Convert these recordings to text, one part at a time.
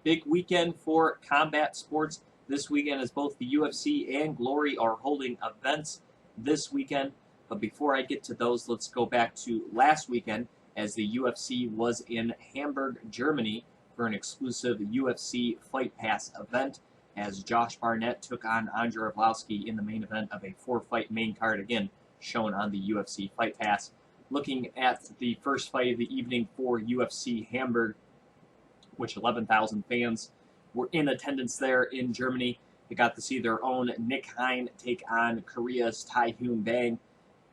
Big weekend for combat sports this weekend as both the UFC and Glory are holding events this weekend. But before I get to those, let's go back to last weekend as the UFC was in Hamburg, Germany for an exclusive UFC Fight Pass event as Josh Barnett took on Andrei Arlovski in the main event of a 4-fight main card, again shown on the UFC Fight Pass. Looking at the first fight of the evening for UFC Hamburg, which 11,000 fans were in attendance there in Germany. They got to see their own Nick Hein take on Korea's Tai-Hyun Bang.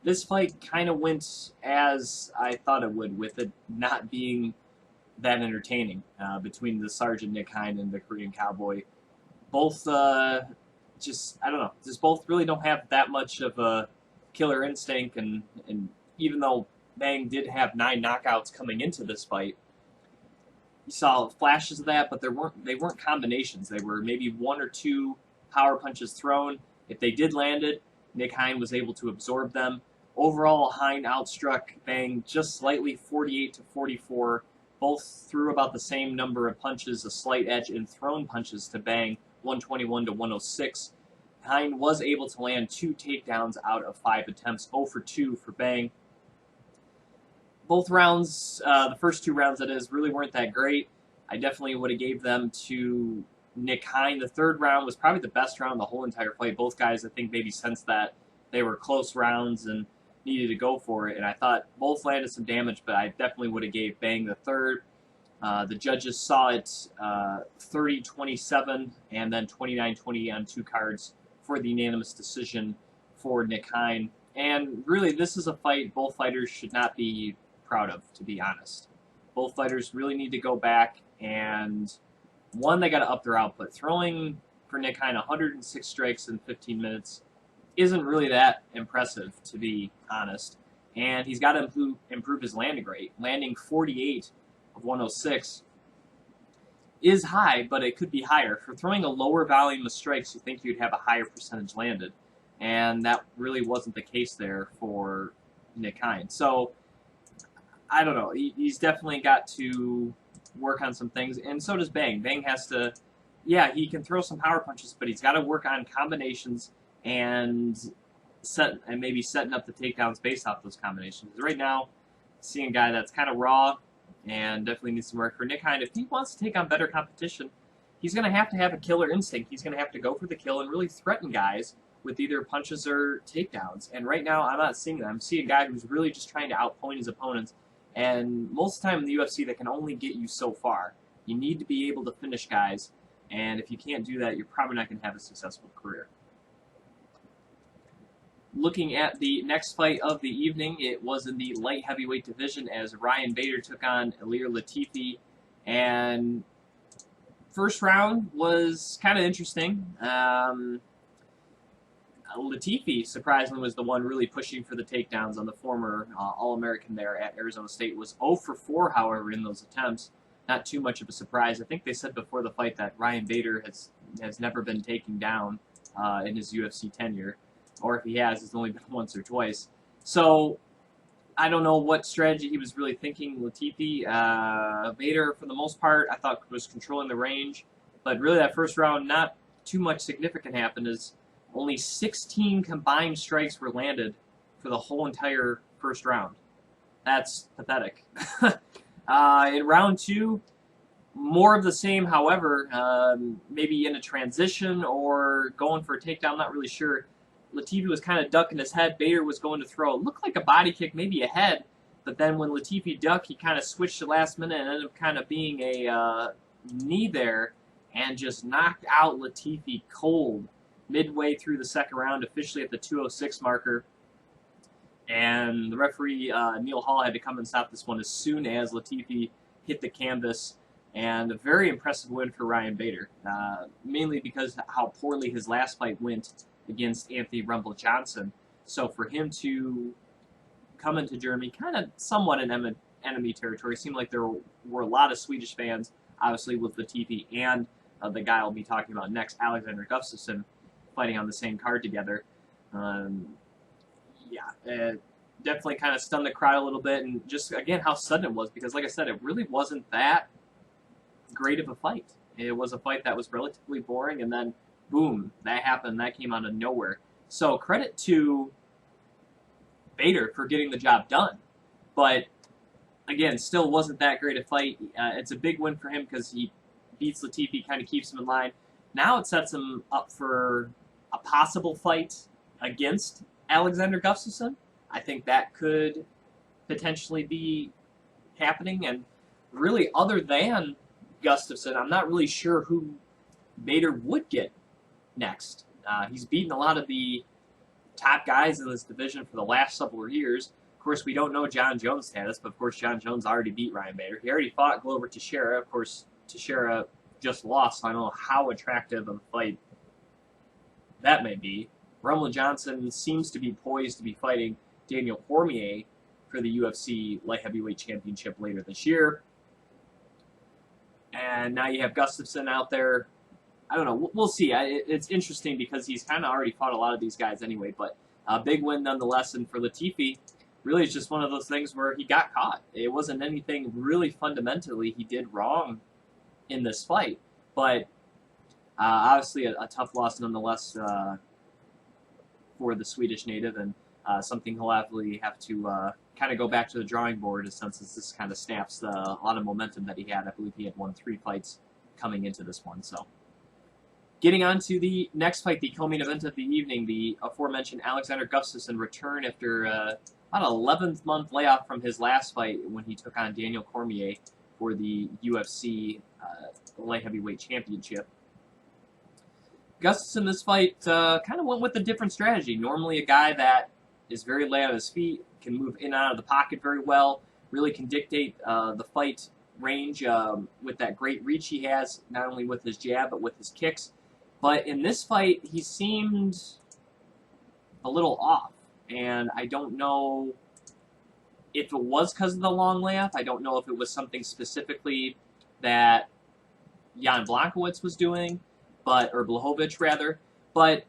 This fight kind of went as I thought it would, with it not being that entertaining between the Sergeant Nick Hein and the Korean Cowboy. Both just both really don't have that much of a killer instinct, and even though Bang did have 9 knockouts coming into this fight, you saw flashes of that, but they weren't combinations. They were maybe 1 or 2 power punches thrown. If they did land it, Nick Hein was able to absorb them. Overall, Hein outstruck Bang just slightly, 48-44. Both threw about the same number of punches, a slight edge in thrown punches to Bang, 121-106. Hein was able to land 2 takedowns out of 5 attempts, 0 for 2 for Bang. Both rounds, the first 2 rounds that is, really weren't that great. I definitely would have gave them to Nick Hein. The third round was probably the best round of the whole entire fight. Both guys, I think, maybe sensed that they were close rounds and needed to go for it. And I thought both landed some damage, but I definitely would have gave Bang the third. The judges saw it 30-27 and then 29-20 on 2 cards for the unanimous decision for Nick Hein. And really, this is a fight both fighters should not be proud of, to be honest. Both fighters really need to go back and, one, they got to up their output. Throwing for Nick Hein 106 strikes in 15 minutes isn't really that impressive, to be honest. And he's got to improve his landing rate. Landing 48 of 106 is high, but it could be higher. For throwing a lower volume of strikes, you think you'd have a higher percentage landed. And that really wasn't the case there for Nick Hein. So, I don't know. He's definitely got to work on some things, and so does Bang. Bang has to, he can throw some power punches, but he's got to work on combinations and maybe setting up the takedowns based off those combinations. Right now, seeing a guy that's kind of raw and definitely needs some work. For Nick Hein, if he wants to take on better competition, he's going to have a killer instinct. He's going to have to go for the kill and really threaten guys with either punches or takedowns. And right now, I'm not seeing that. I'm seeing a guy who's really just trying to outpoint his opponents. And most of the time in the UFC, that can only get you so far. You need to be able to finish guys. And if you can't do that, you're probably not going to have a successful career. Looking at the next fight of the evening, it was in the light heavyweight division as Ryan Bader took on Ilir Latifi. And first round was kind of interesting. Latifi, surprisingly, was the one really pushing for the takedowns on the former All-American there at Arizona State. Was 0 for 4, however, in those attempts. Not too much of a surprise. I think they said before the fight that Ryan Bader has never been taken down in his UFC tenure. Or if he has, it's only been once or twice. So, I don't know what strategy he was really thinking. Latifi, Bader, for the most part, I thought was controlling the range. But really, that first round, not too much significant happened, as only 16 combined strikes were landed for the whole entire first round. That's pathetic. In round 2, more of the same, however, maybe in a transition or going for a takedown, I'm not really sure. Latifi was kind of ducking his head. Bader was going to throw. It looked like a body kick, maybe a head, but then when Latifi ducked, he kind of switched at the last minute and ended up kind of being a knee there and just knocked out Latifi cold midway through the second round, officially at the 206 marker. And the referee, Neil Hall, had to come and stop this one as soon as Latifi hit the canvas. And a very impressive win for Ryan Bader, mainly because how poorly his last fight went against Anthony Rumble Johnson. So for him to come into Germany, kind of somewhat in enemy territory, seemed like there were a lot of Swedish fans, obviously with Latifi and the guy I'll be talking about next, Alexander Gustafsson, fighting on the same card together. Definitely kind of stunned the crowd a little bit, and just, again, how sudden it was, because like I said, it really wasn't that great of a fight. It was a fight that was relatively boring, and then boom, that happened. That came out of nowhere. So credit to Bader for getting the job done. But again, still wasn't that great a fight. It's a big win for him because he beats Latifi, kind of keeps him in line. Now it sets him up for a possible fight against Alexander Gustafsson. I think that could potentially be happening. And really, other than Gustafsson, I'm not really sure who Bader would get next. He's beaten a lot of the top guys in this division for the last several years. Of course, we don't know John Jones' status, but of course, John Jones already beat Ryan Bader. He already fought Glover Teixeira. Of course, Teixeira just lost, so I don't know how attractive of a fight that may be. Rumble Johnson seems to be poised to be fighting Daniel Cormier for the UFC Light Heavyweight Championship later this year. And now you have Gustafsson out there. I don't know. We'll see. It's interesting because he's kind of already fought a lot of these guys anyway, but a big win nonetheless. And for Latifi, really it's just one of those things where he got caught. It wasn't anything really fundamentally he did wrong in this fight, but obviously a tough loss nonetheless for the Swedish native, and something he'll have to kind of go back to the drawing board, since this kind of snaps a lot of momentum that he had. I believe he had won 3 fights coming into this one. So getting on to the next fight, the co-main event of the evening, the aforementioned Alexander Gustafsson return after about an 11th-month layoff from his last fight when he took on Daniel Cormier for the UFC Light Heavyweight Championship. Gustafsson, this fight, kind of went with a different strategy. Normally a guy that is very light on his feet, can move in and out of the pocket very well, really can dictate the fight range with that great reach he has, not only with his jab but with his kicks. But in this fight, he seemed a little off, and I don't know if it was because of the long layoff. I don't know if it was something specifically that Jan Blachowicz was doing, or Blachowicz rather, but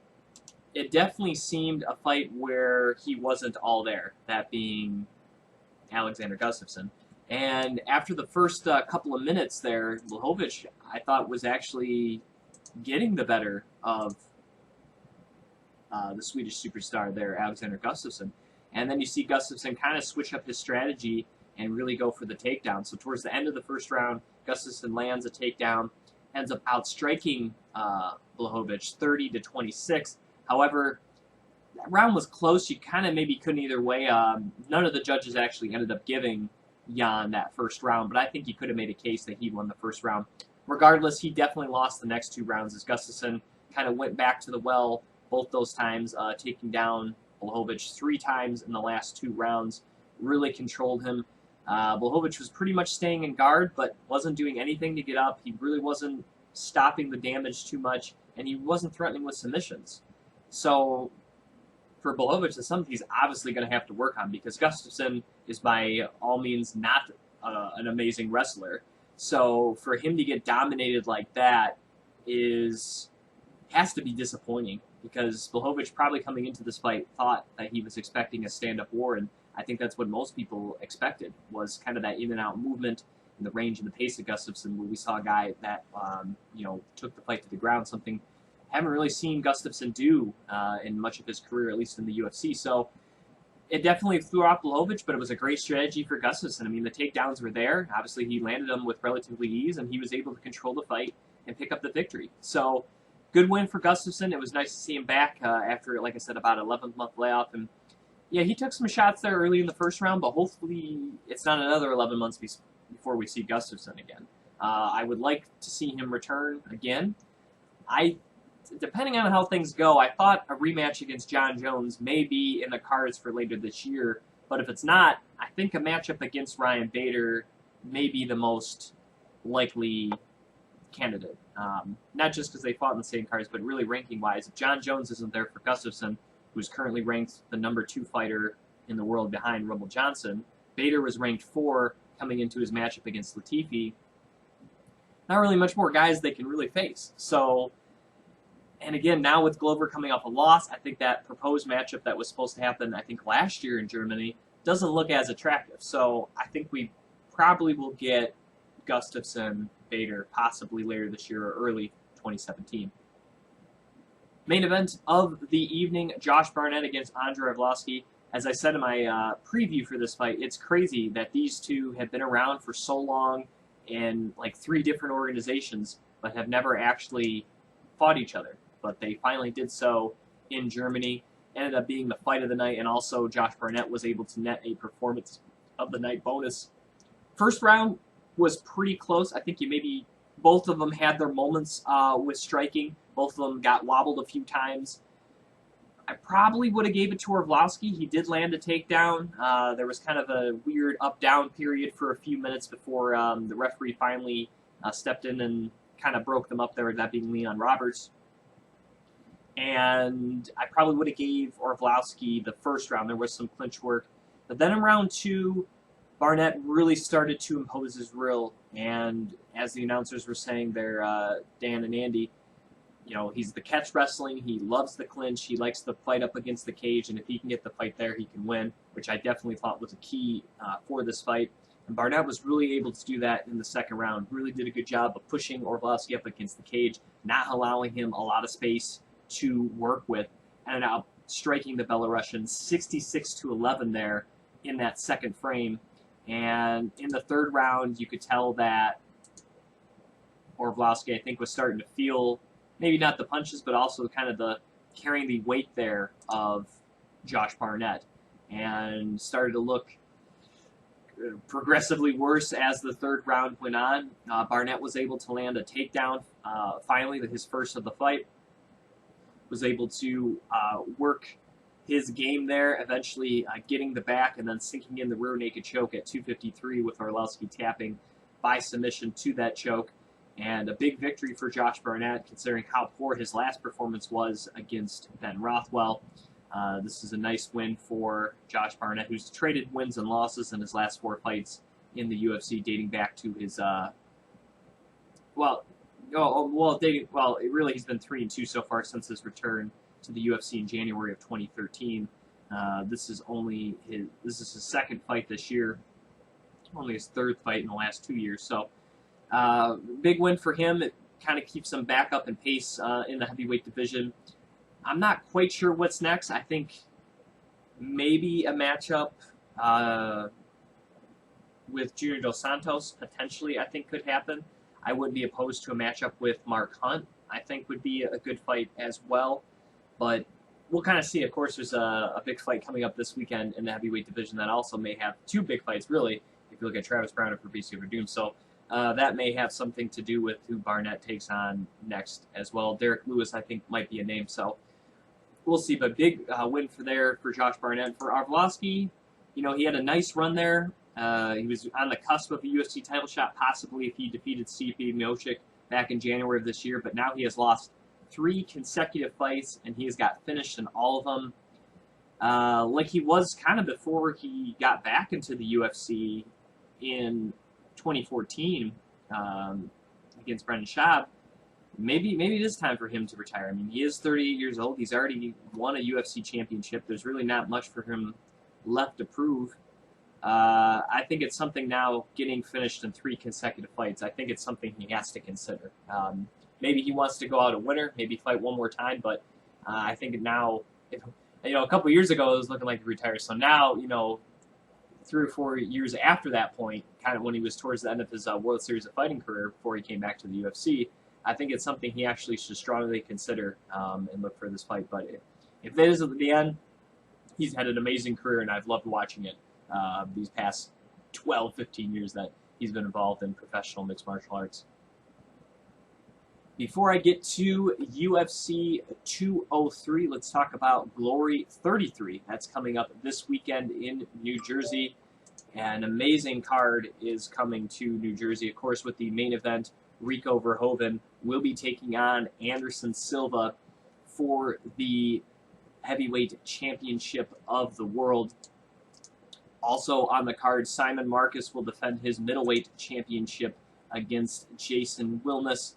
it definitely seemed a fight where he wasn't all there, that being Alexander Gustafsson. And after the first couple of minutes there, Blachowicz, I thought, was actually getting the better of the Swedish superstar there, Alexander Gustafsson. And then you see Gustafsson kind of switch up his strategy and really go for the takedown. So towards the end of the first round, Gustafsson lands a takedown, ends up outstriking Blachowicz 30-26. However, that round was close. You kind of maybe couldn't either way. None of the judges actually ended up giving Jan that first round, but I think you could have made a case that he won the first round. Regardless, he definitely lost the next 2 rounds as Gustafsson kind of went back to the well both those times, taking down Blachowicz 3 times in the last 2 rounds. Really controlled him. Blachowicz was pretty much staying in guard, but wasn't doing anything to get up. He really wasn't stopping the damage too much, and he wasn't threatening with submissions. So for Blachowicz, it's something he's obviously going to have to work on, because Gustafsson is by all means not an amazing wrestler. So for him to get dominated like that has to be disappointing, because Blachowicz, probably coming into this fight, thought that he was expecting a stand-up war, and I think that's what most people expected, was kind of that in-and-out movement and the range and the pace of Gustafsson, where we saw a guy that took the fight to the ground, something haven't really seen Gustafsson do in much of his career, at least in the UFC. So it definitely threw off Blachowicz, but it was a great strategy for Gustafsson. I mean, the takedowns were there. Obviously, he landed them with relatively ease, and he was able to control the fight and pick up the victory. So good win for Gustafsson. It was nice to see him back after, like I said, about an 11th-month layoff. And yeah, he took some shots there early in the first round, but hopefully it's not another 11 months before we see Gustafsson again. I would like to see him return again. Depending on how things go, I thought a rematch against John Jones may be in the cards for later this year, but if it's not, I think a matchup against Ryan Bader may be the most likely candidate. Not just because they fought in the same cards, but really ranking-wise. If John Jones isn't there for Gustafsson, who's currently ranked the number 2 fighter in the world behind Rumble Johnson, Bader was ranked 4 coming into his matchup against Latifi. Not really much more guys they can really face. So, and again, now with Glover coming off a loss, I think that proposed matchup that was supposed to happen, I think, last year in Germany, doesn't look as attractive. So I think we probably will get Gustafsson Bader, possibly later this year or early 2017. Main event of the evening, Josh Barnett against Andrei Arlovski. As I said in my preview for this fight, it's crazy that these two have been around for so long in like 3 different organizations, but have never actually fought each other. But they finally did so in Germany. Ended up being the fight of the night, and also Josh Barnett was able to net a performance of the night bonus. First round was pretty close. I think both of them had their moments with striking. Both of them got wobbled a few times. I probably would have gave it to Arlovski. He did land a takedown. There was kind of a weird up-down period for a few minutes before the referee finally stepped in and kind of broke them up there, that being Leon Roberts. And I probably would have gave Arlovski the first round. There was some clinch work. But then in round 2, Barnett really started to impose his will. And as the announcers were saying there, Dan and Andy, he's the catch wrestling. He loves the clinch. He likes to fight up against the cage. And if he can get the fight there, he can win, which I definitely thought was a key for this fight. And Barnett was really able to do that in the second round. Really did a good job of pushing Arlovski up against the cage, not allowing him a lot of space to work with, and out striking the Belarusian 66-11 there in that second frame. And in the third round, you could tell that Arlovski, I think, was starting to feel maybe not the punches, but also kind of the carrying the weight there of Josh Barnett, and started to look progressively worse as the third round went on. Barnett was able to land a takedown, finally, his first of the fight. Was able to work his game there, eventually getting the back and then sinking in the rear naked choke at 253 with Arlovski tapping by submission to that choke. And a big victory for Josh Barnett, considering how poor his last performance was against Ben Rothwell. This is a nice win for Josh Barnett, who's traded wins and losses in his last 4 fights in the UFC, dating back to his really he's been 3-2 so far since his return to the UFC in January of 2013. This is his second fight this year, only his third fight in the last 2 years. So big win for him. It kind of keeps him back up in pace in the heavyweight division. I'm not quite sure what's next. I think maybe a matchup with Junior Dos Santos potentially, I think, could happen. I wouldn't be opposed to a matchup with Mark Hunt. I think would be a good fight as well. But we'll kind of see. Of course, there's a big fight coming up this weekend in the heavyweight division that also may have 2 big fights, really, if you look at Travis Brown and Fabricio Verdum. So that may have something to do with who Barnett takes on next as well. Derek Lewis, I think, might be a name. So we'll see. But big win for Josh Barnett. For Arlovski, he had a nice run there. He was on the cusp of a UFC title shot, possibly if he defeated Stipe Miocic back in January of this year, but now he has lost 3 consecutive fights, and he has got finished in all of them. Like he was kind of before he got back into the UFC in 2014 against Brendan Schaub. Maybe it is time for him to retire. I mean, he is 38 years old. He's already won a UFC championship. There's really not much for him left to prove. I think it's something now, getting finished in 3 consecutive fights. I think it's something he has to consider. Maybe he wants to go out a winner, maybe fight one more time, but I think now, a couple years ago it was looking like he retired. So now, 3 or 4 years after that point, kind of when he was towards the end of his World Series of Fighting career before he came back to the UFC, I think it's something he actually should strongly consider and look for this fight. But if it is at the end, he's had an amazing career, and I've loved watching it these past 12, 15 years that he's been involved in professional mixed martial arts. Before I get to UFC 203, let's talk about Glory 33. That's coming up this weekend in New Jersey. An amazing card is coming to New Jersey, of course, with the main event. Rico Verhoeven will be taking on Anderson Silva for the heavyweight championship of the world. Also on the card, Simon Marcus will defend his middleweight championship against Jason Wilness.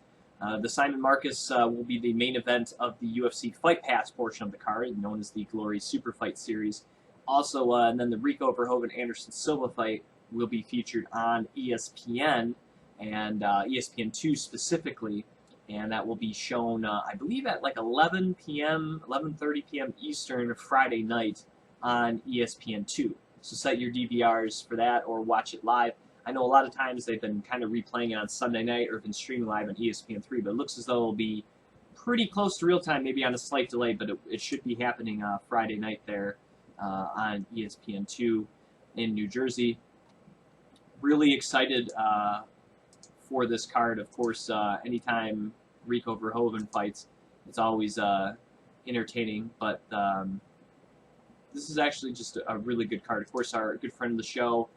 The Simon Marcus will be the main event of the UFC Fight Pass portion of the card, known as the Glory Super Fight Series. Also, and then the Rico Verhoeven Anderson Silva fight will be featured on ESPN. and ESPN2 specifically, and that will be shown, I believe, at like 11 p.m., 11:30 p.m. Eastern Friday night on ESPN2. So set your DVRs for that or watch it live. I know a lot of times they've been kind of replaying it on Sunday night or been streaming live on ESPN3, but it looks as though it'll be pretty close to real time, maybe on a slight delay, but it should be happening Friday night there on ESPN2 in New Jersey. Really excited for this card. Of course, anytime Rico Verhoeven fights, it's always entertaining, but this is actually just a really good card. Of course, our good friend of the show,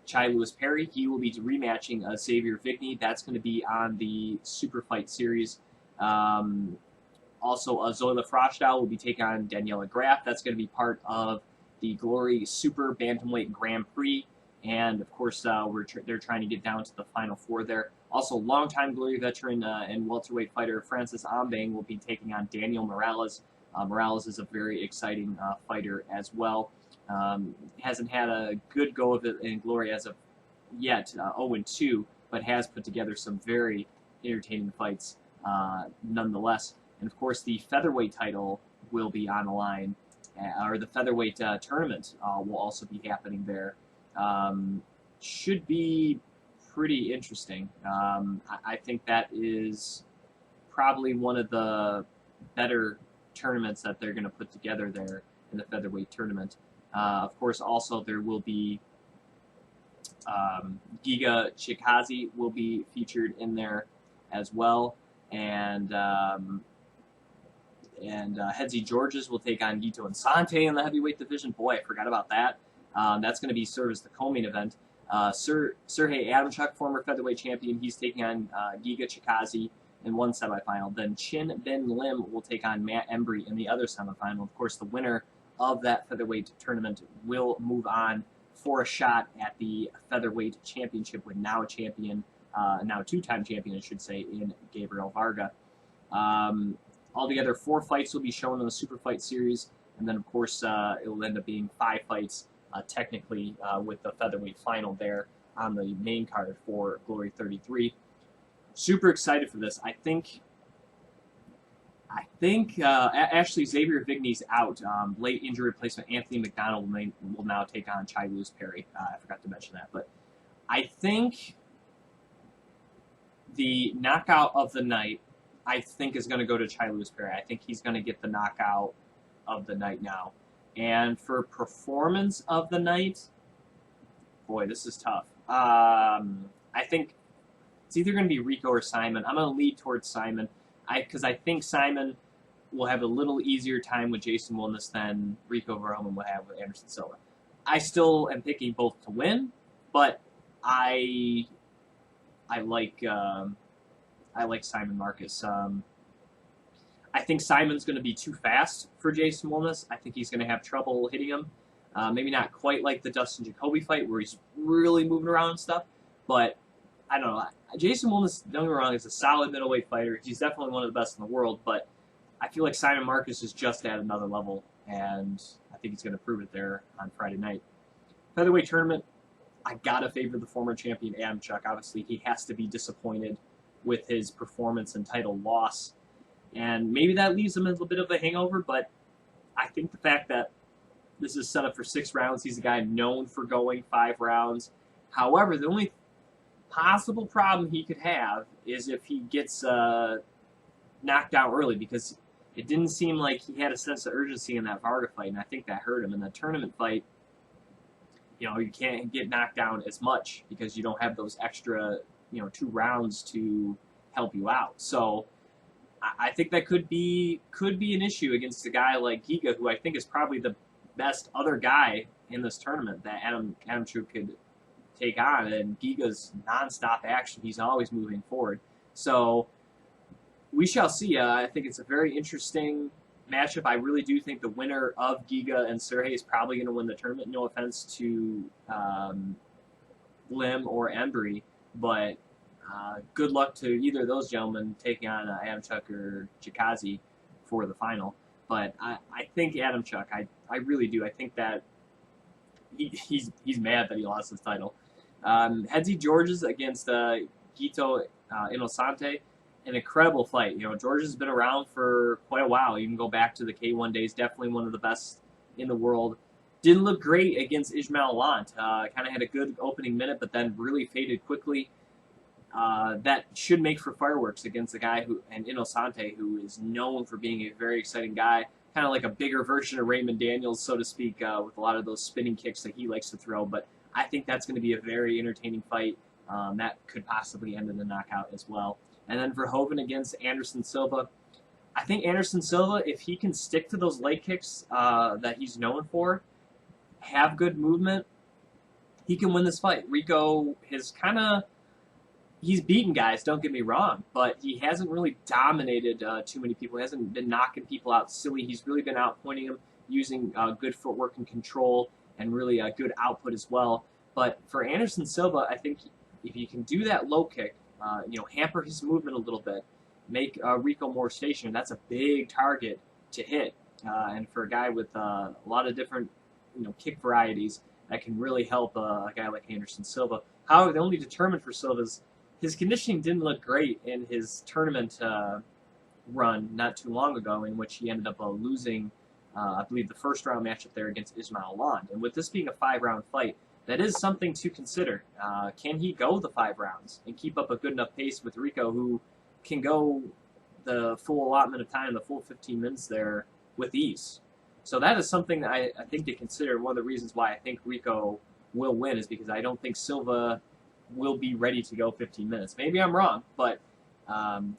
Chai Lewis Perry, he will be rematching Xavier Vigny. That's going to be on the Super Fight Series. Also, Zoila Frostau will be taking on Daniela Graf. That's going to be part of the Glory Super Bantamweight Grand Prix. And, of course, they're trying to get down to the Final Four there. Also, longtime Glory veteran and welterweight fighter Francis Ambang will be taking on Daniel Morales. Morales is a very exciting fighter as well. Hasn't had a good go of it in Glory as of yet, 0-2, but has put together some very entertaining fights nonetheless. And of course, the featherweight title will be on the line, or the featherweight tournament will also be happening there. Should be pretty interesting. I think that is probably one of the better tournaments that they're going to put together there in the featherweight tournament. Of course, also there will be Giga Chikadze will be featured in there as well, and Hedzi Georges will take on Gito Infante in the heavyweight division. Boy, I forgot about that. That's going to be served as the co-main event. Sergey Adamchuk, former featherweight champion, he's taking on Giga Chikadze in one semifinal. Then Chin Ben Lim will take on Matt Embry in the other semifinal. Of course, the winner of that featherweight tournament will move on for a shot at the featherweight championship with now champion, now two-time champion, I should say, in Gabriel Varga. Altogether, 4 fights will be shown in the Super Fight Series, and then, of course, it will end up being 5 fights, technically, with the featherweight final there on the main card for Glory 33. Super excited for this. I think actually Xavier Vigny's out. Late injury replacement Anthony McDonald will now take on Chai Lewis Perry. I forgot to mention that, but I think the knockout of the night, I think, is going to go to Chai Lewis Perry. I think he's going to get the knockout of the night now. And for performance of the night, boy, this is tough. I think it's either going to be Rico or Simon. I'm going to lead towards Simon, because I think Simon will have a little easier time with Jason Wilness than Rico Verhoeven will have with Anderson Silva. I still am picking both to win, but I like Simon Marcus. I think Simon's going to be too fast for Jason Wilness. I think he's going to have trouble hitting him. Maybe not quite like the Dustin Jacoby fight where he's really moving around and stuff, but I don't know. Jason Wilness, don't get me wrong, is a solid middleweight fighter. He's definitely one of the best in the world, but I feel like Simon Marcus is just at another level, and I think he's going to prove it there on Friday night. Featherweight tournament, I got to favor the former champion Adamchuk. Obviously, he has to be disappointed with his performance and title loss, and maybe that leaves him a little bit of a hangover, but I think the fact that this is set up for 6 rounds, he's a guy known for going 5 rounds. However, the only possible problem he could have is if he gets knocked out early, because it didn't seem like he had a sense of urgency in that Varga fight, and I think that hurt him. In the tournament fight, you can't get knocked down as much because you don't have those extra, 2 rounds to help you out. So I think that could be an issue against a guy like Giga, who I think is probably the best other guy in this tournament that Adamchuk could take on. And Giga's nonstop action; he's always moving forward. So we shall see. I think it's a very interesting matchup. I really do think the winner of Giga and Sergey is probably going to win the tournament. No offense to Lim or Embry, but good luck to either of those gentlemen taking on Adamchuk or Chikadze for the final. But I think Adamchuk, I really do. I think that he's mad that he lost his title. Hedzi Georges against Gito Innocente, an incredible fight. Georges has been around for quite a while. You can go back to the K1 days. Definitely one of the best in the world. Didn't look great against Ismail Lant. Kind of had a good opening minute, but then really faded quickly. That should make for fireworks against a guy and Innocente, who is known for being a very exciting guy, kind of like a bigger version of Raymond Daniels, so to speak, with a lot of those spinning kicks that he likes to throw. But I think that's going to be a very entertaining fight. That could possibly end in a knockout as well. And then Verhoeven against Anderson Silva. I think Anderson Silva, if he can stick to those leg kicks that he's known for, have good movement, he can win this fight. Rico has he's beaten guys, don't get me wrong, but he hasn't really dominated too many people. He hasn't been knocking people out silly. He's really been outpointing them, using good footwork and control, and really good output as well. But for Anderson Silva, I think if he can do that low kick, hamper his movement a little bit, make Rico more stationary, that's a big target to hit. And for a guy with a lot of different kick varieties, that can really help a guy like Anderson Silva. However, the only determinant for Silva is his conditioning didn't look great in his tournament run not too long ago, in which he ended up losing, I believe, the first round matchup there against Ismail Lant. And with this being a 5-round fight, that is something to consider. Can he go the 5 rounds and keep up a good enough pace with Rico, who can go the full allotment of time, the full 15 minutes there with ease? So that is something that I think to consider. One of the reasons why I think Rico will win is because I don't think Silva will be ready to go 15 minutes. Maybe I'm wrong, but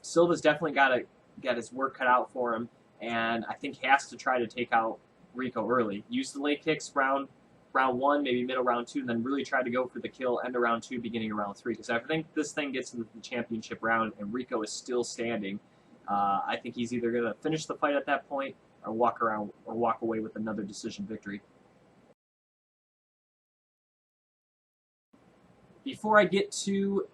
Silva's definitely got his work cut out for him, and I think has to try to take out Rico early. Use the leg kicks round 1, maybe middle round 2, and then really try to go for the kill end of round 2, beginning of round 3. Because I think this thing gets into the championship round and Rico is still standing. I think he's either going to finish the fight at that point or walk away with another decision victory. Before I get to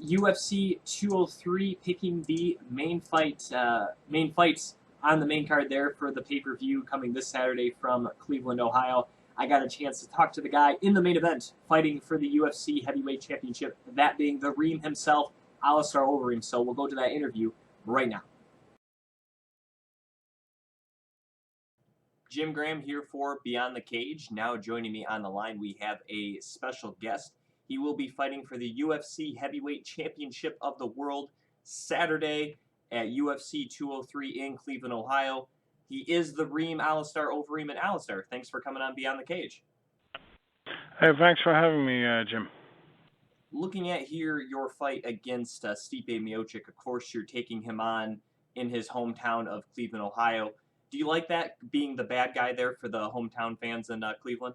UFC 203, picking the main fights on the main card there for the pay-per-view coming this Saturday from Cleveland, Ohio, I got a chance to talk to the guy in the main event fighting for the UFC Heavyweight Championship, that being the Reem himself, Alistair Overeem. So we'll go to that interview right now. Jim Graham here for Beyond the Cage. Now joining me on the line, we have a special guest. He will be fighting for the UFC Heavyweight Championship of the World Saturday at UFC 203 in Cleveland, Ohio. He is the Reem Alistair Overeem. And Alistair, thanks for coming on Beyond the Cage. Hey, thanks for having me, Jim. Looking at here your fight against Stipe Miocic, of course you're taking him on in his hometown of Cleveland, Ohio. Do you like that, being the bad guy there for the hometown fans in Cleveland?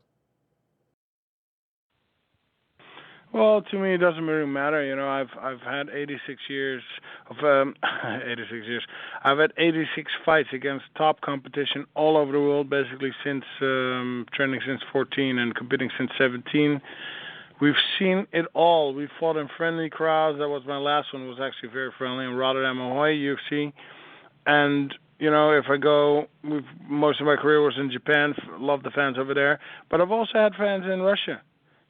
Well, to me, it doesn't really matter. I've had 86 years of 86 years. I've had 86 fights against top competition all over the world, basically since training since 14 and competing since 17. We've seen it all. We fought in friendly crowds. That was my last one. Was actually very friendly in Rotterdam, Ahoy, UFC. And if I go, most of my career was in Japan. Love the fans over there. But I've also had fans in Russia.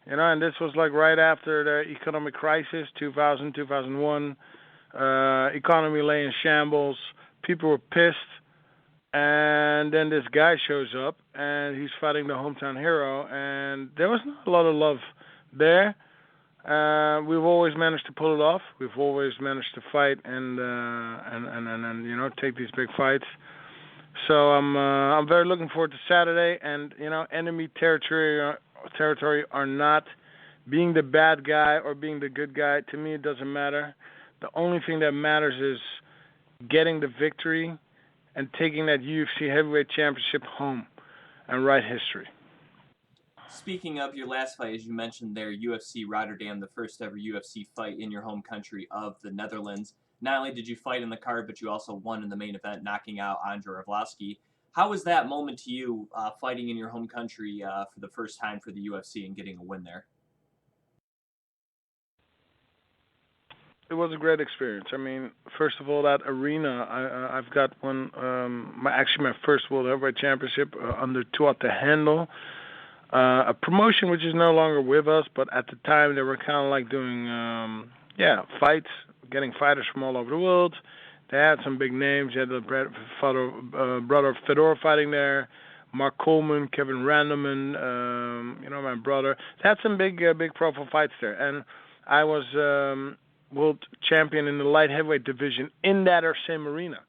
And this was like right after the economic crisis, 2000, 2001. Economy lay in shambles. People were pissed. And then this guy shows up, and he's fighting the hometown hero. And there was not a lot of love there. We've always managed to pull it off. We've always managed to fight and take these big fights. So I'm very looking forward to Saturday. And enemy territory are not being the bad guy or being the good guy. To me, it doesn't matter. The only thing that matters is getting the victory and taking that UFC Heavyweight Championship home and write history. Speaking of your last fight, as you mentioned there, UFC Rotterdam, the first ever UFC fight in your home country of the Netherlands. Not only did you fight in the card, but you also won in the main event, knocking out Andrei Arlovski. How was that moment to you, fighting in your home country for the first time for the UFC and getting a win there? It was a great experience. I mean, first of all, that arena, I've got one, my first World Heavyweight Championship under Tuat the Handle. a promotion which is no longer with us, but at the time they were kind of like doing, fights, getting fighters from all over the world. They had some big names. You had the brother Fedor fighting there, Mark Coleman, Kevin Randleman, my brother. They had some big profile fights there, and I was world champion in the light heavyweight division in that same arena.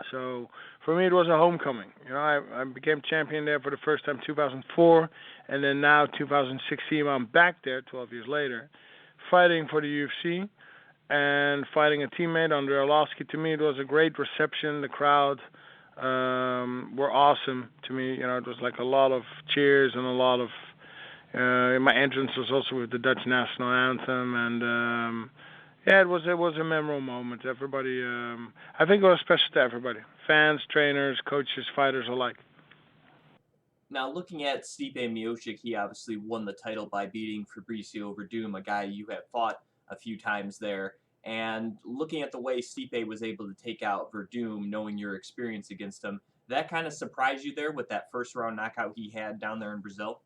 So for me, it was a homecoming. I became champion there for the first time 2004, and then now 2016, I'm back there 12 years later, fighting for the UFC and fighting a teammate, Andrei Arlovsky. To me, it was a great reception. The crowd were awesome to me. It was like a lot of cheers and a lot of. My entrance was also with the Dutch national anthem, and it was a memorable moment. Everybody, I think it was special to everybody, fans, trainers, coaches, fighters alike. Now, looking at Stipe Miocic, he obviously won the title by beating Fabricio Verdum, a guy you have fought a few times there. And looking at the way Stipe was able to take out Verdum, knowing your experience against him, that kind of surprised you there with that first round knockout he had down there in Brazil?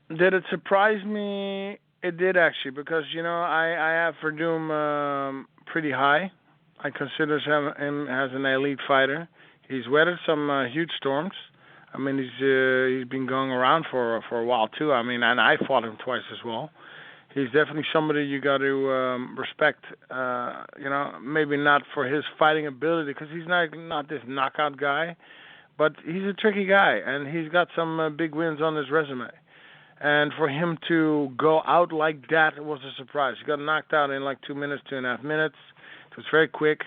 Did it surprise me? It did, actually, because I have Verdum pretty high. I consider him as an elite fighter. He's weathered some huge storms. I mean, he's been going around for a while too. I mean, and I fought him twice as well. He's definitely somebody you got to respect. Maybe not for his fighting ability, because he's not this knockout guy, but he's a tricky guy, and he's got some big wins on his resume. And for him to go out like that was a surprise. He got knocked out in like 2 minutes, 2.5 minutes. It was very quick.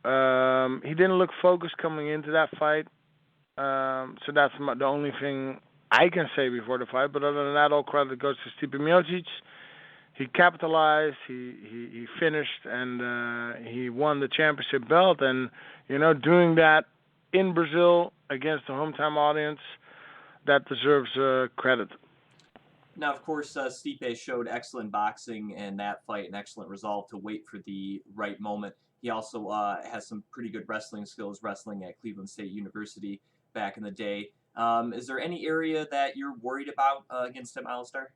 He didn't look focused coming into that fight. So that's the only thing I can say before the fight. But other than that, all credit goes to Stipe Miocic. He capitalized, he finished, and he won the championship belt. And, doing that in Brazil against the hometown audience, that deserves credit. Now, of course, Stipe showed excellent boxing in that fight and excellent resolve to wait for the right moment. He also has some pretty good wrestling skills, wrestling at Cleveland State University back in the day. Is there any area that you're worried about against him, Alistair?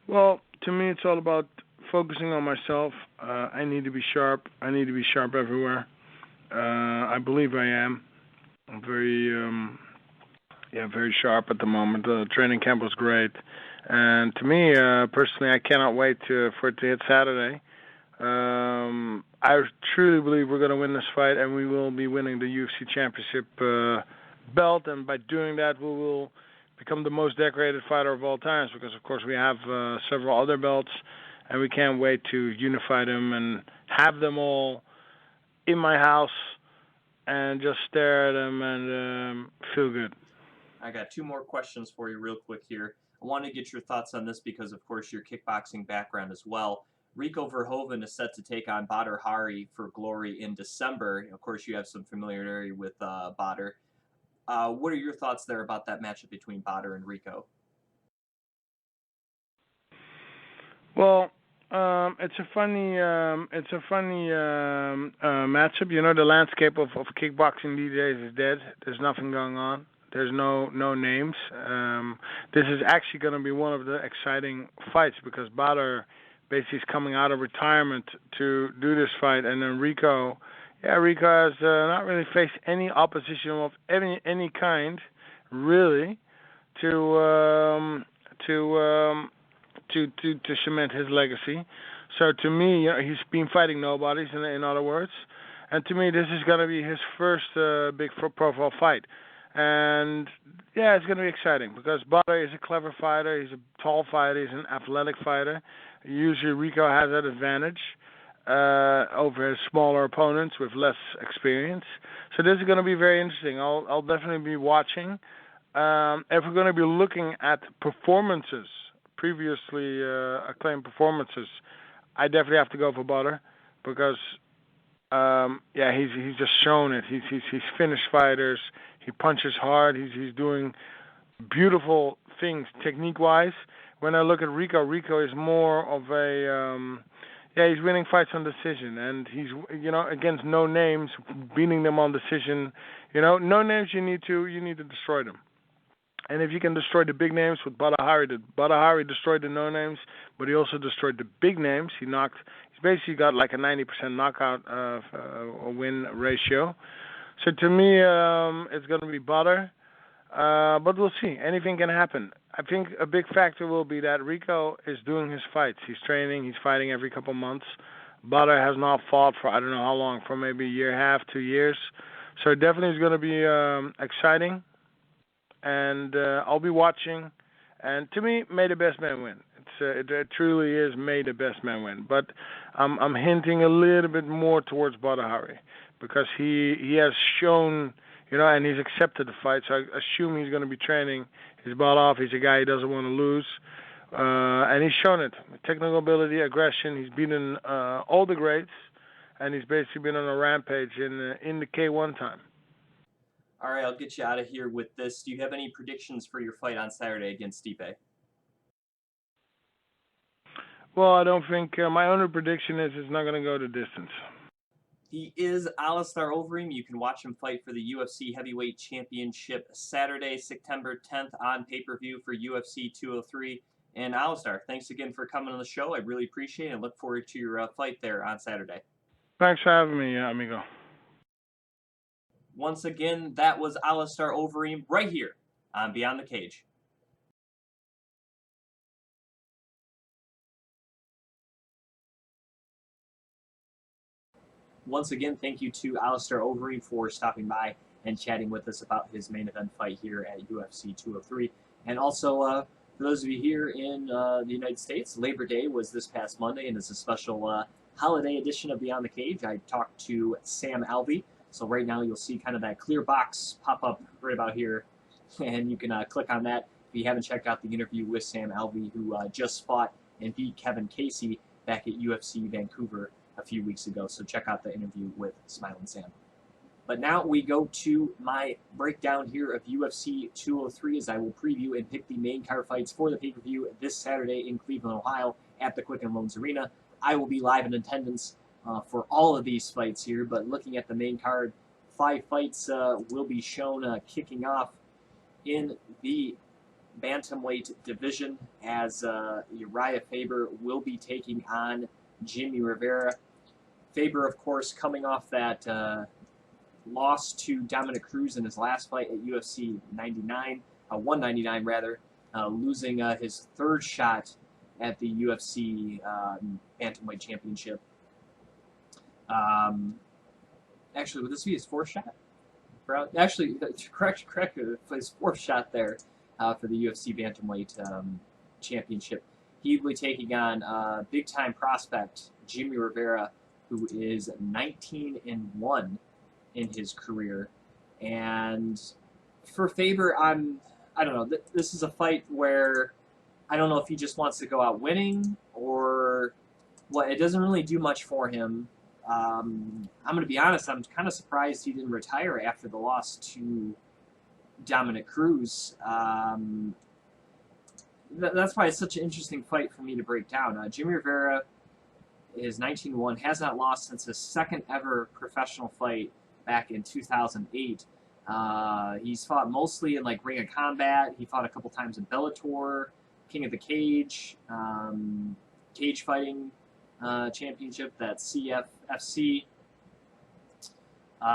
Well, to me, it's all about focusing on myself. I need to be sharp. I need to be sharp everywhere. I believe I am. I'm very sharp at the moment. The training camp was great. And to me, personally, I cannot wait for it to hit Saturday. I truly believe we're going to win this fight, and we will be winning the UFC Championship belt. And by doing that, we will become the most decorated fighter of all times, because, of course, we have several other belts, and we can't wait to unify them and have them all in my house and just stare at them and feel good. I got 2 more questions for you real quick here. I want to get your thoughts on this because, of course, your kickboxing background as well. Rico Verhoeven is set to take on Badr Hari for Glory in December. Of course, you have some familiarity with Badr. What are your thoughts there about that matchup between Badr and Rico? Well, it's a funny matchup. The landscape of kickboxing these days is dead. There's nothing going on. There's no names. This is actually going to be one of the exciting fights, because Badr basically is coming out of retirement to do this fight, and then Rico has not really faced any opposition of any kind, really, to cement his legacy. So to me, he's been fighting nobodies, in other words, and to me, this is going to be his first big profile fight. And it's going to be exciting, because Badr is a clever fighter. He's a tall fighter. He's an athletic fighter. Usually Rico has that advantage over his smaller opponents with less experience. So this is going to be very interesting. I'll definitely be watching. If we're going to be looking at performances, previously acclaimed performances, I definitely have to go for Badr, because he's just shown it. He's finished fighters. He punches hard. He's doing beautiful things technique-wise. When I look at Rico is more of a Yeah, he's winning fights on decision, and he's, against no names, beating them on decision. No names, you need to destroy them. And if you can destroy the big names with Badr Hari destroyed the no names, but he also destroyed the big names. He's basically got like a 90% knockout win ratio. So to me, it's going to be Badr. But we'll see. Anything can happen. I think a big factor will be that Rico is doing his fights. He's training. He's fighting every couple months. Badr has not fought for I don't know how long, for maybe a year and a half, 2 years. So definitely it's going to be exciting. And I'll be watching. And to me, may the best man win. It truly is may the best man win. But I'm hinting a little bit more towards Badr Hari because he has shown, and he's accepted the fight. So I assume he's going to be training his butt off. He's a guy he doesn't want to lose. And he's shown it. Technical ability, aggression. He's beaten all the greats. And he's basically been on a rampage in the K1 time. All right, I'll get you out of here with this. Do you have any predictions for your fight on Saturday against Stipe? Well, I don't think my only prediction is it's not going to go the distance. He is Alistair Overeem. You can watch him fight for the UFC Heavyweight Championship Saturday, September 10th on pay-per-view for UFC 203. And Alistair, thanks again for coming on the show. I really appreciate it and look forward to your fight there on Saturday. Thanks for having me, amigo. Once again, that was Alistair Overeem right here on Beyond the Cage. Once again, thank you to Alistair Overeem for stopping by and chatting with us about his main event fight here at UFC 203. And also, for those of you here in the United States, Labor Day was this past Monday, and it's a special holiday edition of Beyond the Cage. I talked to Sam Alvey. So right now you'll see kind of that clear box pop up right about here, and you can click on that if you haven't checked out the interview with Sam Alvey, who just fought and beat Kevin Casey back at UFC Vancouver a few weeks ago. So check out the interview with Smiling Sam. But now we go to my breakdown here of UFC 203 as I will preview and pick the main card fights for the pay-per-view this Saturday in Cleveland, Ohio at the Quicken Loans Arena. I will be live in attendance for all of these fights here, but looking at the main card, 5 fights will be shown kicking off in the bantamweight division as Uriah Faber will be taking on Jimmy Rivera. Faber, of course, coming off that loss to Dominic Cruz in his last fight at UFC 199 rather, losing his third shot at the UFC bantamweight championship. Actually, would this be his 4th shot? Actually, correct, his 4th shot there for the UFC Bantamweight Championship. He will be taking on big-time prospect Jimmy Rivera, who is 19-1 in his career. And for Faber, I don't know. This is a fight where I don't know if he just wants to go out winning or what. It doesn't really do much for him. I'm going to be honest, I'm kind of surprised he didn't retire after the loss to Dominic Cruz. That's why it's such an interesting fight for me to break down. Jimmy Rivera is 19-1, has not lost since his second ever professional fight back in 2008. He's fought mostly in like Ring of Combat. He fought a couple times in Bellator, King of the Cage, Cage Fighting Championship, that's CFFC.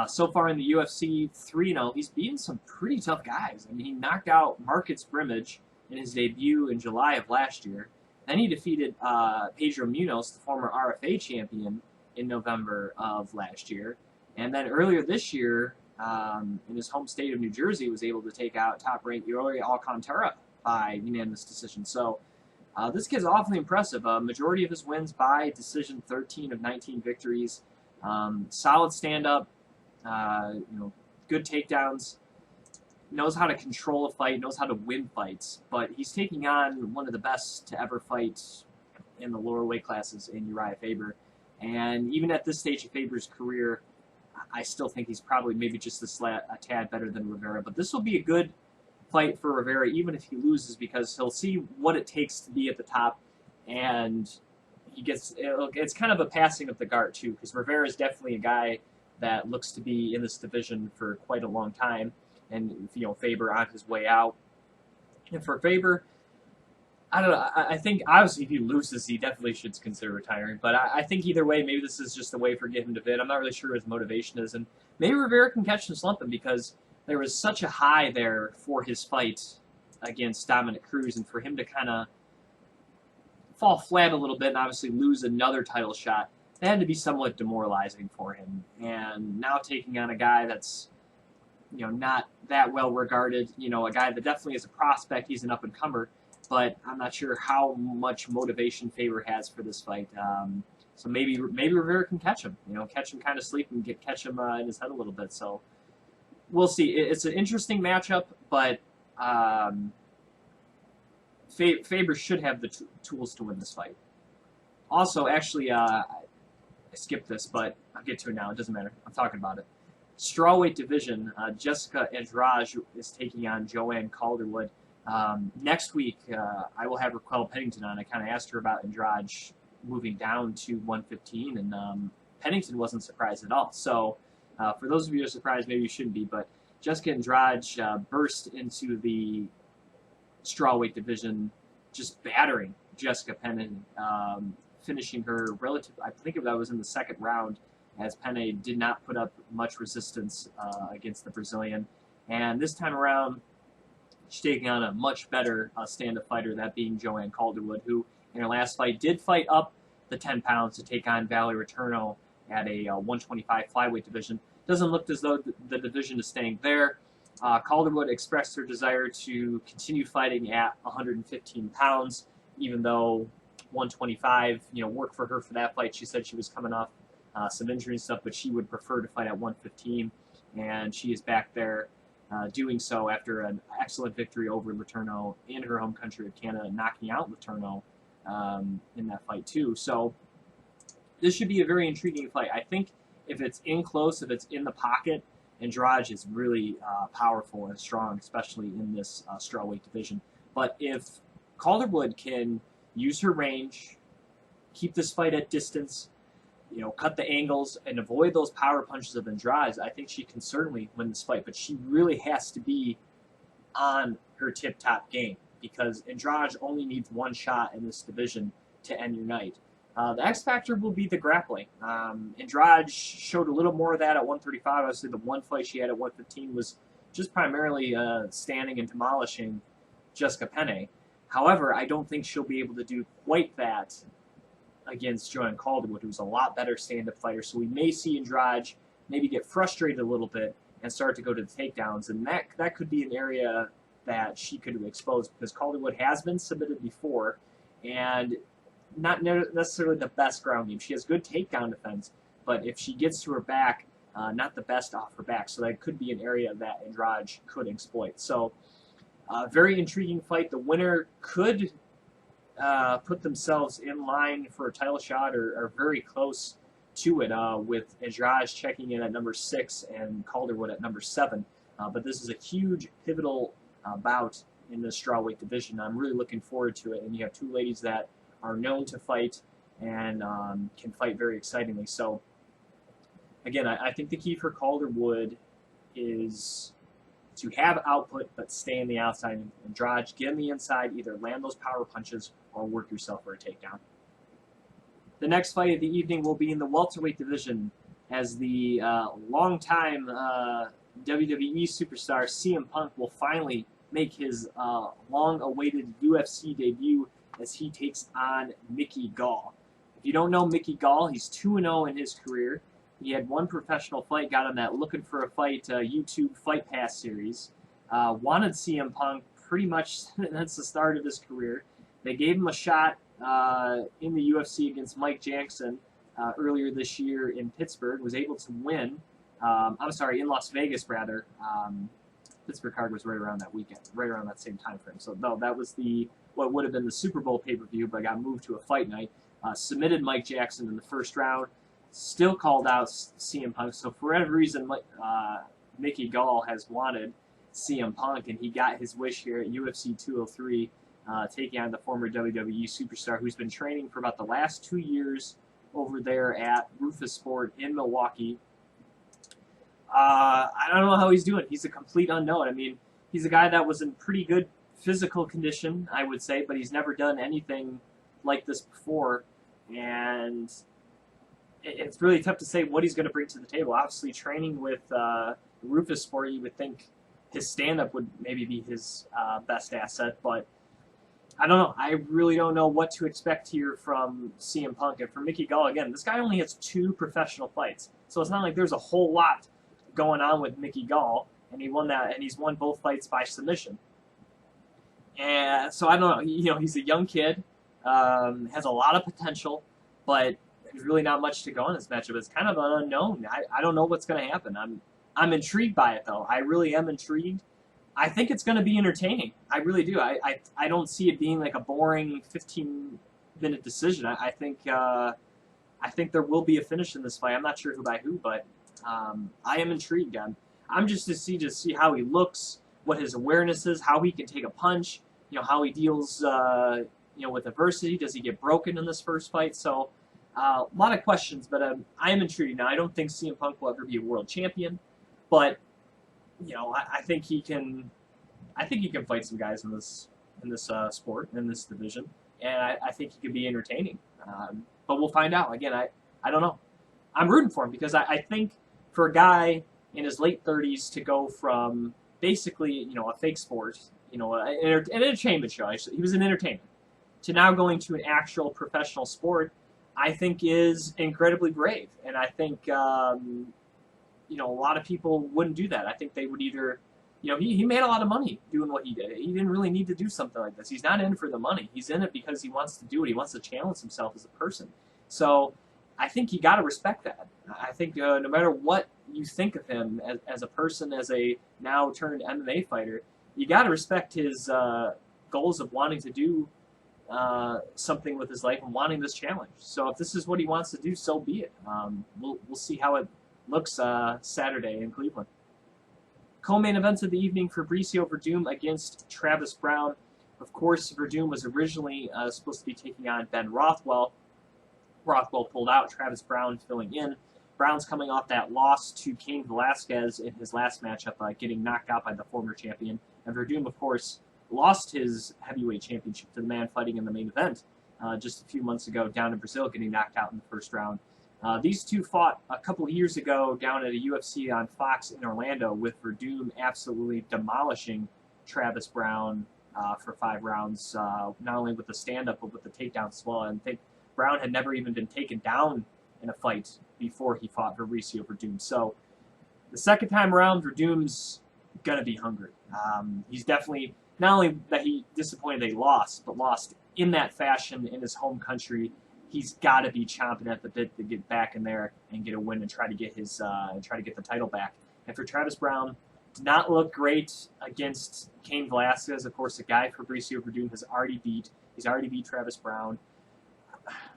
So far in the UFC 3-0, he's beaten some pretty tough guys. I mean, he knocked out Marcus Brimage in his debut in July of last year. Then he defeated Pedro Munoz, the former RFA champion, in November of last year. And then earlier this year, in his home state of New Jersey, was able to take out top-ranked Yuri Alcantara by unanimous decision. So this kid's awfully impressive. Majority of his wins by decision, 13 of 19 victories. Solid stand-up, good takedowns. Knows how to control a fight, knows how to win fights. But he's taking on one of the best to ever fight in the lower weight classes in Uriah Faber. And even at this stage of Faber's career, I still think he's probably maybe just a tad better than Rivera. But this will be a good fight for Rivera, even if he loses, because he'll see what it takes to be at the top, and it's kind of a passing of the guard too, because Rivera is definitely a guy that looks to be in this division for quite a long time, and Faber on his way out. And for Faber, I don't know. I think obviously if he loses, he definitely should consider retiring. But I think either way, maybe this is just a way for him to bid. I'm not really sure what his motivation is, and maybe Rivera can catch him slumping because there was such a high there for his fight against Dominic Cruz, and for him to kind of fall flat a little bit and obviously lose another title shot, that had to be somewhat demoralizing for him. And now taking on a guy that's not that well regarded, a guy that definitely is a prospect, he's an up and comer. But I'm not sure how much motivation Faber has for this fight. So maybe Rivera can catch him, catch him kind of sleeping, catch him in his head a little bit. So we'll see. It's an interesting matchup, but Faber should have the tools to win this fight. Also, actually, I skipped this, but I'll get to it now. It doesn't matter. I'm talking about it. Strawweight division, Jessica Andrade is taking on Joanne Calderwood. Next week, I will have Raquel Pennington on. I kind of asked her about Andrade moving down to 115, and Pennington wasn't surprised at all. So for those of you who are surprised, maybe you shouldn't be, but Jessica Andrade burst into the strawweight division, just battering Jessica Penne, finishing her I think that was in the second round, as Penne did not put up much resistance against the Brazilian. And this time around, she's taking on a much better stand-up fighter, that being Joanne Calderwood, who in her last fight did fight up the 10 pounds to take on Valerie Returno at a 125 flyweight division. Doesn't look as though the division is staying there. Calderwood expressed her desire to continue fighting at 115 pounds, even though 125, worked for her for that fight. She said she was coming off some injury and stuff, but she would prefer to fight at 115, and she is back there doing so after an excellent victory over Letourneau in her home country of Canada, knocking out Letourneau in that fight too. So this should be a very intriguing fight. I think if it's in close, if it's in the pocket, Andrade is really powerful and strong, especially in this strawweight division. But if Calderwood can use her range, keep this fight at distance, cut the angles and avoid those power punches of Andrade, I think she can certainly win this fight. But she really has to be on her tip-top game, because Andrade only needs one shot in this division to end your night. The X factor will be the grappling. Andrade showed a little more of that at 135. Obviously, the one fight she had at 115 was just primarily standing and demolishing Jessica Penne. However, I don't think she'll be able to do quite that against Joanne Calderwood, who's a lot better stand-up fighter. So we may see Andrade maybe get frustrated a little bit and start to go to the takedowns, and that could be an area that she could expose, because Calderwood has been submitted before, and not necessarily the best ground game. She has good takedown defense, but if she gets to her back, not the best off her back. So that could be an area that Andrade could exploit. So very intriguing fight. The winner could put themselves in line for a title shot, or very close to it, with Andrade checking in at number 6 and Calderwood at number 7. But this is a huge pivotal bout in the strawweight division. I'm really looking forward to it. And you have two ladies that are known to fight and can fight very excitingly. So again, I think the key for Calderwood is to have output but stay on the outside. Andrade, get on the inside, either land those power punches or work yourself for a takedown. The next fight of the evening will be in the welterweight division, as the longtime WWE superstar CM Punk will finally make his long-awaited UFC debut as he takes on Mickey Gall. If you don't know Mickey Gall, he's 2-0 in his career. He had one professional fight, got on that Looking for a Fight YouTube Fight Pass series. Wanted CM Punk pretty much since the start of his career. They gave him a shot in the UFC against Mike Jackson earlier this year in Pittsburgh. Was able to win. In Las Vegas rather. Pittsburgh card was right around that weekend, right around that same time frame. So no, that was what would have been the Super Bowl pay-per-view, but got moved to a fight night. Submitted Mike Jackson in the first round. Still called out CM Punk. So for whatever reason, Mickey Gall has wanted CM Punk, and he got his wish here at UFC 203 taking on the former WWE superstar who's been training for about the last 2 years over there at Rufus Sport in Milwaukee. I don't know how he's doing. He's a complete unknown. I mean, he's a guy that was in pretty good physical condition, I would say, but he's never done anything like this before. And it's really tough to say what he's going to bring to the table. Obviously, training with Rufus Sport, you would think his stand-up would maybe be his best asset, but I don't know. I really don't know what to expect here from CM Punk. And for Mickey Gall, again, this guy only has 2 professional fights, so it's not like there's a whole lot going on with Mickey Gall, and he won that, and he's won both fights by submission. And so I don't know. You know, he's a young kid, has a lot of potential, but there's really not much to go on this matchup. It's kind of an unknown. I don't know what's going to happen. I'm intrigued by it though. I really am intrigued. I think it's going to be entertaining. I really do. I don't see it being like a boring 15-minute decision. I think there will be a finish in this fight. I'm not sure who by who, but I am intrigued. I'm just to see how he looks, what his awareness is, how he can take a punch. You know, how he deals with adversity. Does he get broken in this first fight? So a lot of questions, but I am intrigued. Now I don't think CM Punk will ever be a world champion, but I think he can. I think he can fight some guys in this sport, in this division, and I think he could be entertaining. But we'll find out. Again, I don't know. I'm rooting for him because I think for a guy in his late 30s to go from basically a fake sport, an entertainment show. He was an entertainer, to now going to an actual professional sport, I think is incredibly brave, and I think a lot of people wouldn't do that. I think they would either, he made a lot of money doing what he did. He didn't really need to do something like this. He's not in for the money. He's in it because he wants to do it. He wants to challenge himself as a person. So I think you got to respect that. I think no matter what you think of him as a person, as a now turned MMA fighter, you got to respect his goals of wanting to do something with his life and wanting this challenge. So if this is what he wants to do, so be it. We'll see how it looks Saturday in Cleveland. Co-main events of the evening: Fabricio Verdum against Travis Brown. Of course, Verdum was originally supposed to be taking on Ben Rothwell. Rothwell pulled out. Travis Brown filling in. Brown's coming off that loss to Cain Velasquez in his last matchup, getting knocked out by the former champion. And Verdum, of course, lost his heavyweight championship to the man fighting in the main event just a few months ago down in Brazil, getting knocked out in the first round. These two fought a couple of years ago down at a UFC on Fox in Orlando, with Verdum absolutely demolishing Travis Brown for 5 rounds, not only with the stand-up but with the takedown as well. And I think Brown had never even been taken down in a fight before he fought Fabricio Verdum. So the second time around, Verdum's going to be hungry. He's definitely, not only that he disappointed they lost, but lost in that fashion in his home country. He's got to be chomping at the bit to get back in there and get a win and try to get the title back. And for Travis Brown, did not look great against Cain Velasquez. Of course, the guy Fabricio Verdum has already beat. He's already beat Travis Brown.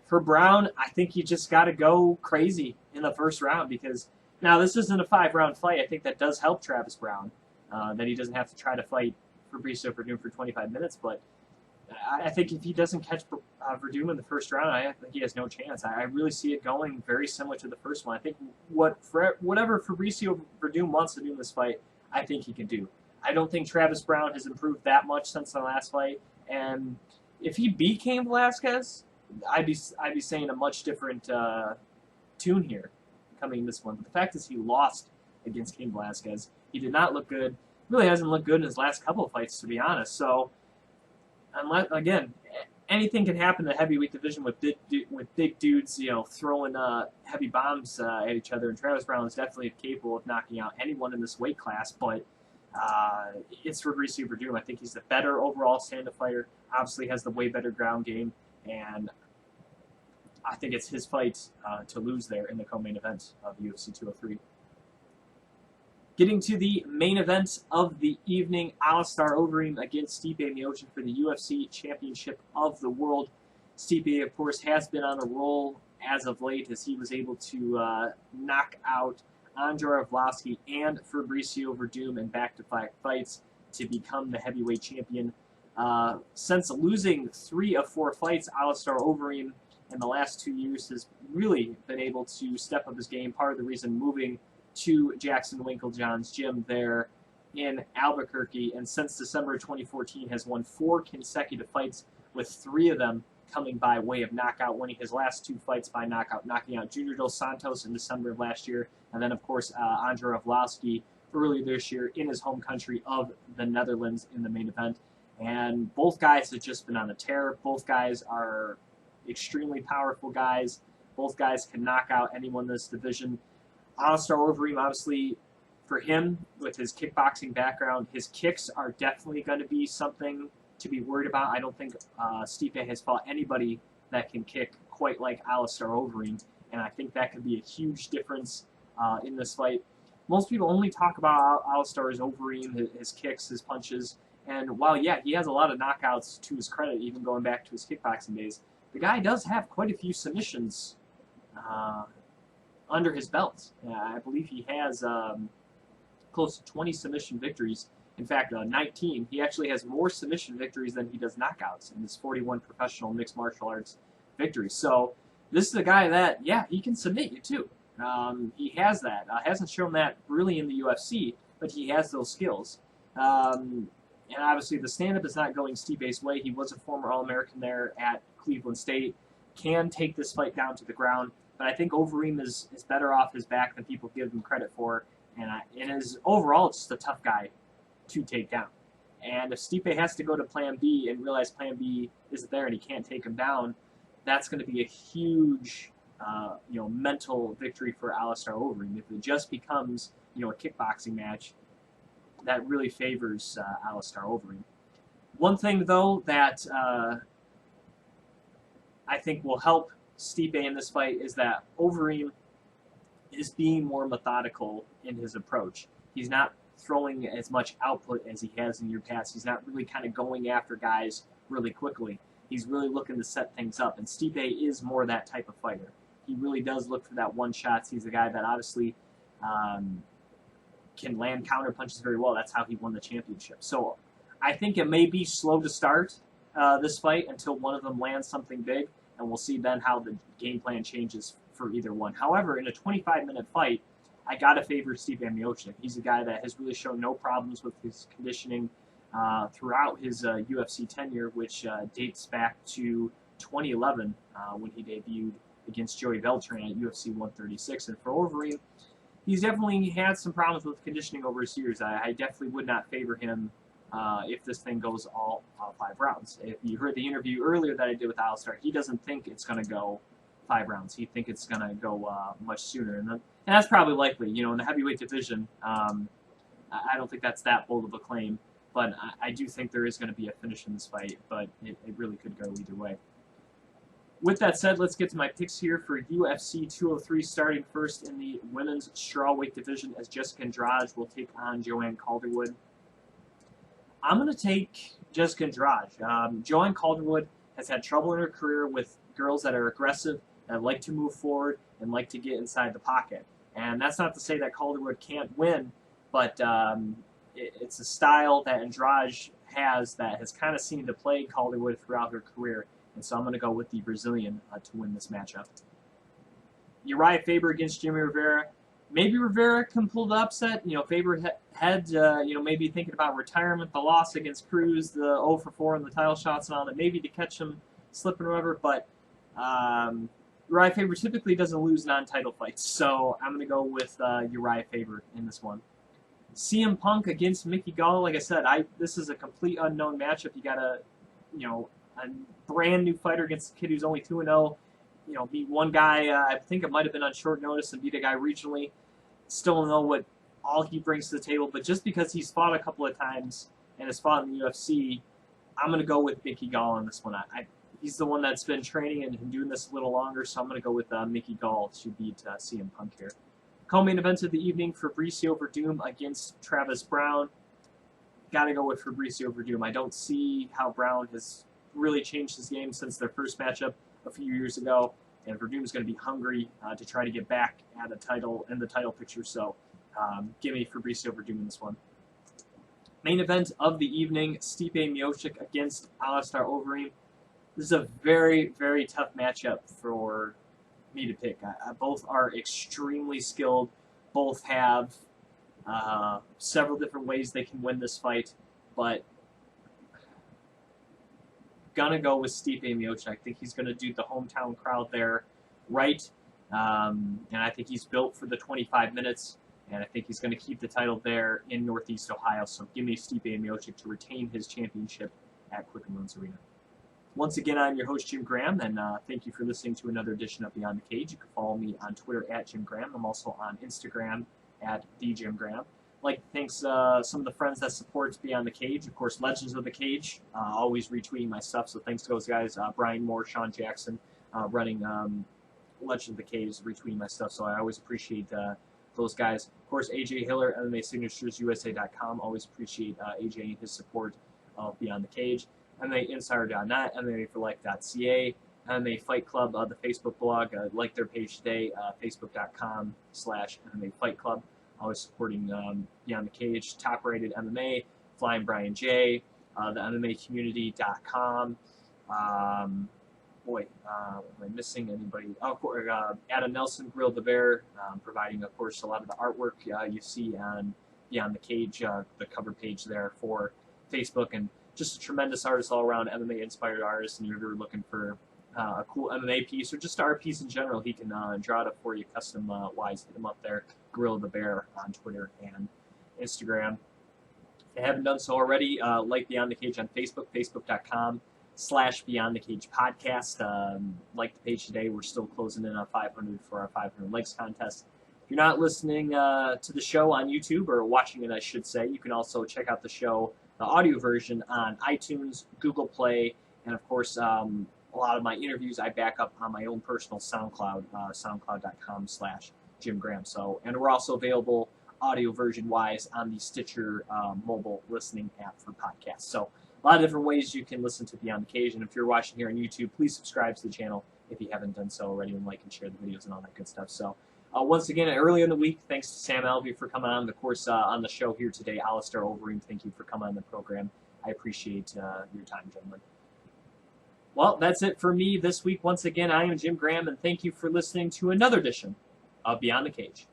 For Brown, I think you just got to go crazy in the first round, because now this isn't a 5-round fight. I think that does help Travis Brown, that he doesn't have to try to fight Fabricio Verdum for 25 minutes. But I think if he doesn't catch Verdum in the first round, I think he has no chance. I really see it going very similar to the first one. I think whatever Fabricio Verdum wants to do in this fight, I think he can do. I don't think Travis Brown has improved that much since the last fight. And if he beat Cain Velasquez, I'd be saying a much different tune here coming in this one. But the fact is, he lost against Cain Velasquez. He did not look good. Really hasn't looked good in his last couple of fights, to be honest. So, unless, again, anything can happen in the heavyweight division with big dudes, throwing heavy bombs at each other. And Travis Brown is definitely capable of knocking out anyone in this weight class. But it's Fabricio Verdum. I think he's the better overall stand-up fighter. Obviously, has the way better ground game, and I think it's his fight to lose there in the co-main event of UFC 203. Getting to the main event of the evening: Alistair Overeem against Stipe Miocic for the UFC Championship of the World. Stipe, of course, has been on a roll as of late, as he was able to knock out Andrei Arlovski and Fabricio Verdum in back-to-back fights to become the heavyweight champion. Since losing 3 of 4 fights, Alistair Overeem in the last 2 years has really been able to step up his game. Part of the reason moving to Jackson Winklejohn's gym there in Albuquerque, and since December 2014 has won 4 consecutive fights, with 3 of them coming by way of knockout, winning his last 2 fights by knockout, knocking out Junior Dos Santos in December of last year, and then, of course, Andrei Arlovski earlier this year in his home country of the Netherlands in the main event. And both guys have just been on a tear. Both guys are extremely powerful guys. Both guys can knock out anyone in this division. Alistair Overeem, obviously, for him, with his kickboxing background, his kicks are definitely going to be something to be worried about. I don't think Stipe has fought anybody that can kick quite like Alistair Overeem, and I think that could be a huge difference in this fight. Most people only talk about Alistair's Overeem, his kicks, his punches, and while, yeah, he has a lot of knockouts to his credit, even going back to his kickboxing days, the guy does have quite a few submissions under his belt. I believe he has close to 20 submission victories. In fact, 19. He actually has more submission victories than he does knockouts in his 41 professional mixed martial arts victories. So this is a guy that, yeah, he can submit you too. He has that. Hasn't shown that really in the UFC, but he has those skills. And obviously the stand-up is not going Stipe's way. He was a former All-American there at Cleveland State. Can take this fight down to the ground, but I think Overeem is better off his back than people give him credit for, and is overall just a tough guy to take down. And if Stipe has to go to plan B and realize plan B isn't there and he can't take him down, that's going to be a huge mental victory for Alistair Overeem. If it just becomes a kickboxing match, that really favors Alistair Overeem. One thing, though, that I think will help Stipe in this fight is that Overeem is being more methodical in his approach. He's not throwing as much output as he has in years past. He's not really kind of going after guys really quickly. He's really looking to set things up, and Stipe is more that type of fighter. He really does look for that one shots. He's a guy that obviously can land counter punches very well. That's how he won the championship. So I think it may be slow to start this fight until one of them lands something big, and we'll see then how the game plan changes for either one. However, in a 25-minute fight, I got to favor Stipe Miocic. He's a guy that has really shown no problems with his conditioning throughout his UFC tenure, which dates back to 2011 when he debuted against Joey Beltran at UFC 136. And for Overeem, he's definitely had some problems with conditioning over his years. I definitely would not favor him if this thing goes all 5 rounds. If you heard the interview earlier that I did with Alistair, he doesn't think it's going to go 5 rounds. He thinks it's going to go much sooner. And that's probably likely. In the heavyweight division, I don't think that's that bold of a claim. But I do think there is going to be a finish in this fight, but it really could go either way. With that said, let's get to my picks here for UFC 203, starting first in the women's strawweight division as Jessica Andrade will take on Joanne Calderwood. I'm going to take Jessica Andrade. Joanne Calderwood has had trouble in her career with girls that are aggressive, that like to move forward, and like to get inside the pocket. And that's not to say that Calderwood can't win, but it's a style that Andrade has that has kind of seemed to plague Calderwood throughout her career. And so I'm going to go with the Brazilian to win this matchup. Uriah Faber against Jimmy Rivera. Maybe Rivera can pull the upset. Faber had, maybe thinking about retirement, the loss against Cruz, the 0 for 4 in the title shots and all that, maybe to catch him slipping or whatever. But Uriah Faber typically doesn't lose non-title fights. So I'm going to go with Uriah Faber in this one. CM Punk against Mickey Gall. Like I said, this is a complete unknown matchup. You got a brand new fighter against a kid who's only 2-0. Beat one guy, I think it might have been on short notice, and beat a guy regionally. Still don't know what all he brings to the table, but just because he's fought a couple of times and has fought in the UFC, I'm going to go with Mickey Gall on this one. He's the one that's been training and doing this a little longer, so I'm going to go with Mickey Gall to beat CM Punk here. Co-main event of the evening, Fabricio Werdum against Travis Brown. Got to go with Fabricio Werdum. I don't see how Brown has really changed his game since their first matchup a few years ago, and Werdum's going to be hungry to try to get back at a title in the title picture. So give me Fabricio Werdum in this one. Main event of the evening, Stipe Miocic against Alistair Overeem. This is a very, very tough matchup for me to pick. Both are extremely skilled. Both have several different ways they can win this fight, but gonna go with Stipe Miocic. I think he's gonna do the hometown crowd there right, and I think he's built for the 25 minutes. And I think he's going to keep the title there in Northeast Ohio. So give me Stipe Miocic to retain his championship at Quicken Loans Arena. Once again, I'm your host, Jim Graham, and thank you for listening to another edition of Beyond the Cage. You can follow me on Twitter at Jim Graham. I'm also on Instagram at TheJimGraham. I'd like to thank some of the friends that support Beyond the Cage. Of course, Legends of the Cage, always retweeting my stuff. So thanks to those guys, Brian Moore, Sean Jackson, running Legends of the Cage, retweeting my stuff. So I always appreciate those guys. Of course, AJ Hiller, MMASignaturesUSA.com. Always appreciate AJ and his support of Beyond the Cage. MMAinsider.net, MMAforlife.ca, MMA Fight Club, the Facebook blog. Like their page today, Facebook.com/MMA Fight Club. Always supporting Beyond the Cage. Top Rated MMA, Flying Brian J, the MMAcommunity.com. Am I missing anybody? Oh, of course, Adam Nelson, Grill the Bear, providing, of course, a lot of the artwork you see on Beyond the Cage, the cover page there for Facebook, and just a tremendous artist all around, MMA-inspired artist, and if you're looking for a cool MMA piece or just art piece in general, he can draw it up for you custom-wise. Hit him up there, Grill the Bear on Twitter and Instagram. If you haven't done so already, like Beyond the Cage on Facebook, facebook.com/Beyond the Cage podcast. Like the page today, we're still closing in on 500 for our 500 likes contest. If you're not listening to the show on YouTube, or watching it, I should say, you can also check out the show, the audio version, on iTunes, Google Play, and of course, a lot of my interviews I back up on my own personal SoundCloud, soundcloud.com/Jim Graham. So, and we're also available audio version wise on the Stitcher mobile listening app for podcasts. So, a lot of different ways you can listen to Beyond the Cage. And if you're watching here on YouTube, please subscribe to the channel if you haven't done so already, and like and share the videos and all that good stuff. So once again, earlier in the week, thanks to Sam Alvey for coming on. Of course, on the show here today, Alistair Overeem, thank you for coming on the program. I appreciate your time, gentlemen. Well, that's it for me this week. Once again, I am Jim Graham, and thank you for listening to another edition of Beyond the Cage.